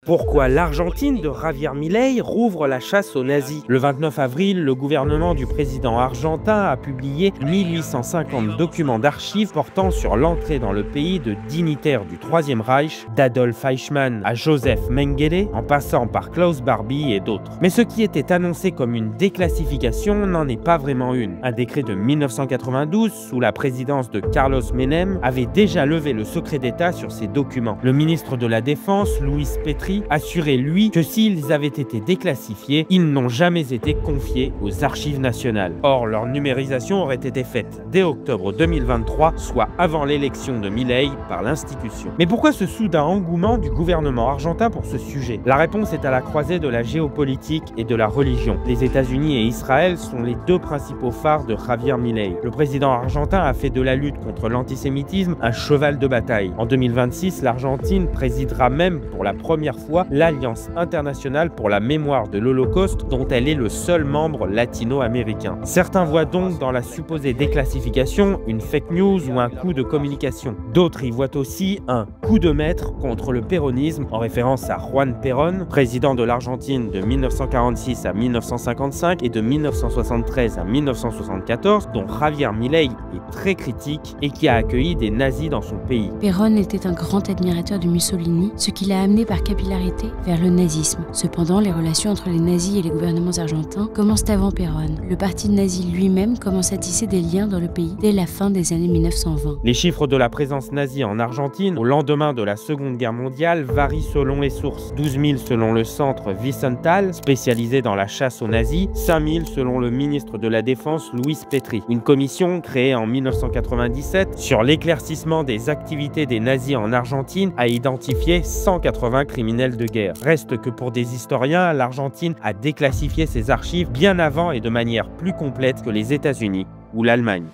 Pourquoi l'Argentine de Javier Milei rouvre la chasse aux nazis? Le 29 avril, le gouvernement du président argentin a publié 1850 documents d'archives portant sur l'entrée dans le pays de dignitaires du Troisième Reich, d'Adolf Eichmann à Joseph Mengele, en passant par Klaus Barbie et d'autres. Mais ce qui était annoncé comme une déclassification n'en est pas vraiment une. Un décret de 1992, sous la présidence de Carlos Menem, avait déjà levé le secret d'État sur ces documents. Le ministre de la Défense, Luis Petri, assurait lui que s'ils avaient été déclassifiés, ils n'ont jamais été confiés aux archives nationales. Or, leur numérisation aurait été faite dès octobre 2023, soit avant l'élection de Milei par l'institution. Mais pourquoi ce soudain engouement du gouvernement argentin pour ce sujet? La réponse est à la croisée de la géopolitique et de la religion. Les États-Unis et Israël sont les deux principaux phares de Javier Milei. Le président argentin a fait de la lutte contre l'antisémitisme un cheval de bataille. En 2026, l'Argentine présidera même pour la première fois l'Alliance internationale pour la mémoire de l'Holocauste, dont elle est le seul membre latino-américain. Certains voient donc dans la supposée déclassification une fake news ou un coup de communication. D'autres y voient aussi un coup de maître contre le péronisme, en référence à Juan Perón, président de l'Argentine de 1946 à 1955 et de 1973 à 1974, dont Javier Milei est très critique et qui a accueilli des nazis dans son pays. Perón était un grand admirateur de Mussolini, ce qui l'a amené par capillarité vers le nazisme. Cependant, les relations entre les nazis et les gouvernements argentins commencent avant Perón. Le parti nazi lui-même commence à tisser des liens dans le pays dès la fin des années 1920. Les chiffres de la présence nazie en Argentine au lendemain de la Seconde Guerre mondiale varient selon les sources. 12 000 selon le centre Wiesenthal, spécialisé dans la chasse aux nazis, 5 000 selon le ministre de la Défense Luis Petri. Une commission créée en 1997 sur l'éclaircissement des activités des nazis en Argentine a identifié 180 criminels de guerre. Reste que pour des historiens, l'Argentine a déclassifié ses archives bien avant et de manière plus complète que les États-Unis ou l'Allemagne.